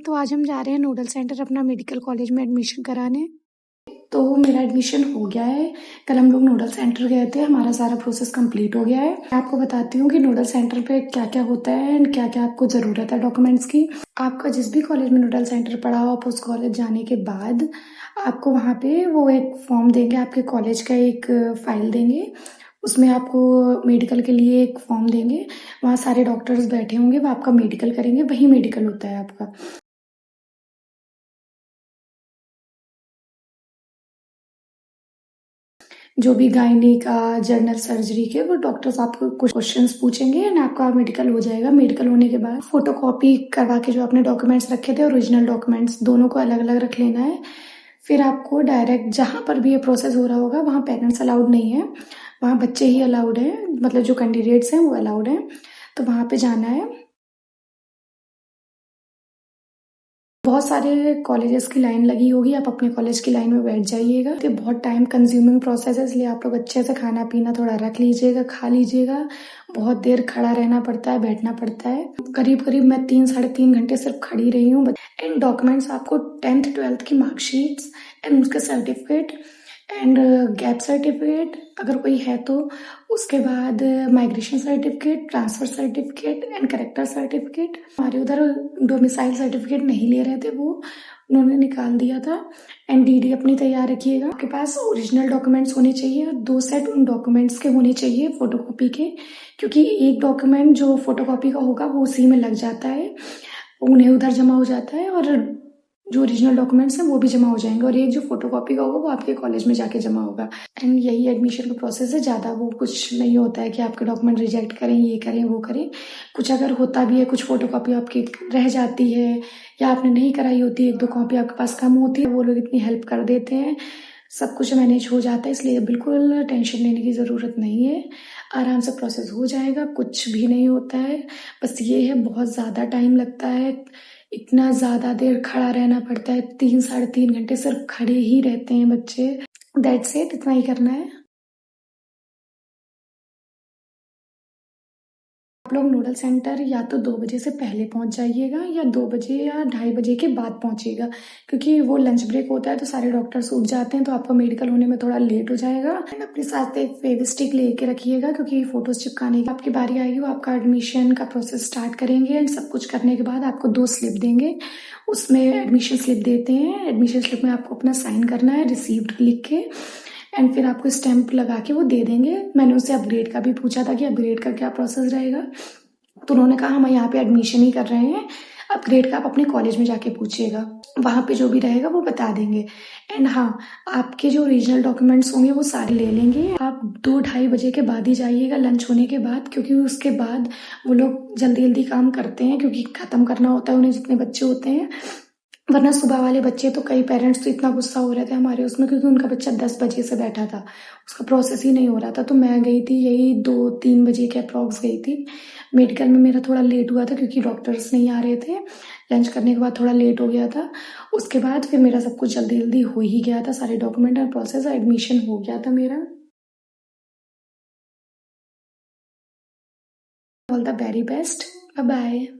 तो आज हम जा रहे हैं नोडल सेंटर अपना मेडिकल कॉलेज में एडमिशन कराने। तो मेरा एडमिशन हो गया है। कल हम लोग नोडल सेंटर गए थे, हमारा सारा प्रोसेस कंप्लीट हो गया है। मैं आपको बताती हूँ कि नोडल सेंटर पे क्या क्या होता है एंड क्या क्या आपको ज़रूरत है डॉक्यूमेंट्स की। आपका जिस भी कॉलेज में नोडल सेंटर पड़ा हो, आप उस कॉलेज जाने के बाद आपको वहाँ पे वो एक फॉर्म देंगे, आपके कॉलेज का एक फाइल देंगे। उसमें आपको मेडिकल के लिए एक फॉर्म देंगे। वहाँ सारे डॉक्टर्स बैठे होंगे, वो आपका मेडिकल करेंगे, वही मेडिकल होता है आपका। जो भी गायनी का, जनरल सर्जरी के, वो डॉक्टर्स आपको कुछ क्वेश्चंस पूछेंगे एंड आपका मेडिकल हो जाएगा। मेडिकल होने के बाद फोटोकॉपी करवा के जो आपने डॉक्यूमेंट्स रखे थे, ओरिजिनल डॉक्यूमेंट्स दोनों को अलग अलग रख लेना है। फिर आपको डायरेक्ट जहाँ पर भी ये प्रोसेस हो रहा होगा वहाँ पेरेंट्स अलाउड नहीं है, वहाँ बच्चे ही अलाउड है, मतलब जो कैंडिडेट्स हैं वो अलाउड है। तो वहाँ पे जाना है। बहुत सारे कॉलेजेस की लाइन लगी होगी, आप अपने कॉलेज की लाइन में बैठ जाइएगा। तो बहुत टाइम कंज्यूमिंग प्रोसेस है, इसलिए आप लोग अच्छे से खाना पीना थोड़ा रख लीजिएगा, खा लीजिएगा। बहुत देर खड़ा रहना पड़ता है, बैठना पड़ता है। करीब करीब मैं 3 साढ़े 3 घंटे सिर्फ खड़ी रही हूँ। एंड डॉक्यूमेंट्स आपको 10th 12th की मार्कशीट्स एंड उसके सर्टिफिकेट एंड गैप सर्टिफिकेट अगर कोई है तो, उसके बाद migration certificate, transfer certificate and character certificate. हमारे उधर डोमिसाइल सर्टिफिकेट नहीं ले रहे थे, वो उन्होंने निकाल दिया था। एंड डीडी अपनी तैयार रखिएगा। आपके पास ओरिजिनल डॉक्यूमेंट्स होने चाहिए और 2 सेट उन डॉक्यूमेंट्स के होने चाहिए फोटोकॉपी के, क्योंकि एक डॉक्यूमेंट जो फोटोकॉपी का होगा वो उसी में लग जाता है, उन्हें उधर जमा हो जाता है, और जो ओरिजिनल डॉक्यूमेंट्स हैं वो भी जमा हो जाएंगे, और एक जो फोटोकॉपी का होगा वो आपके कॉलेज में जाके जमा होगा। एंड यही एडमिशन का प्रोसेस है, ज़्यादा वो कुछ नहीं होता है कि आपके डॉक्यूमेंट रिजेक्ट करें, ये करें वो करें। कुछ अगर होता भी है, कुछ फोटोकॉपी आपकी रह जाती है या आपने नहीं कराई होती, 1-2 कॉपी आपके पास कम होती है, वो लोग इतनी हेल्प कर देते हैं, सब कुछ मैनेज हो जाता है। इसलिए बिल्कुल टेंशन लेने की ज़रूरत नहीं है, आराम से प्रोसेस हो जाएगा, कुछ भी नहीं होता है। बस ये है, बहुत ज़्यादा टाइम लगता है, इतना ज़्यादा देर खड़ा रहना पड़ता है, 3 साढ़े 3 घंटे सिर्फ खड़े ही रहते हैं बच्चे। दैट्स इट, इतना ही करना है। आप लोग नोडल सेंटर या तो 2 बजे से पहले पहुंच जाइएगा या 2 बजे या 2:30 बजे के बाद पहुंचिएगा, क्योंकि वो लंच ब्रेक होता है तो सारे डॉक्टर्स उठ जाते हैं, तो आपका मेडिकल होने में थोड़ा लेट हो जाएगा। एंड अपने साथ एक फेविस्टिक लेके रखिएगा, क्योंकि फोटोज चिपकाने की आपकी बारी आएगी, वो आपका एडमिशन का प्रोसेस स्टार्ट करेंगे। एंड सब कुछ करने के बाद आपको 2 स्लिप देंगे, उसमें एडमिशन स्लिप देते हैं। एडमिशन स्लिप में आपको अपना साइन करना है, रिसीव्ड लिख के, एंड फिर आपको स्टैंप लगा के वो दे देंगे। मैंने उससे अपग्रेड का भी पूछा था कि अपग्रेड का क्या प्रोसेस रहेगा, तो उन्होंने कहा हम यहाँ पे एडमिशन ही कर रहे हैं, अपग्रेड का आप अपने कॉलेज में जाके पूछिएगा, वहाँ पे जो भी रहेगा वो बता देंगे। एंड हाँ, आपके जो ओरिजिनल डॉक्यूमेंट्स होंगे वो सारे ले लेंगे। आप 2-2:30 बजे के बाद ही जाइएगा, लंच होने के बाद, क्योंकि उसके बाद वो लोग जल्दी जल्दी काम करते हैं, क्योंकि ख़त्म करना होता है उन्हें, जितने बच्चे होते हैं। वरना सुबह वाले बच्चे तो, कई पेरेंट्स तो इतना गुस्सा हो रहे थे हमारे उसमें, क्योंकि उनका बच्चा 10 बजे से बैठा था, उसका प्रोसेस ही नहीं हो रहा था। तो मैं गई थी यही 2-3 बजे के अप्रॉक्स गई थी। मेडिकल में मेरा थोड़ा लेट हुआ था क्योंकि डॉक्टर्स नहीं आ रहे थे, लंच करने के बाद थोड़ा लेट हो गया था। उसके बाद फिर मेरा सब कुछ जल्दी जल्दी हो ही गया था, सारे डॉक्यूमेंट और प्रोसेस, एडमिशन हो गया था मेरा। All the very best, bye bye.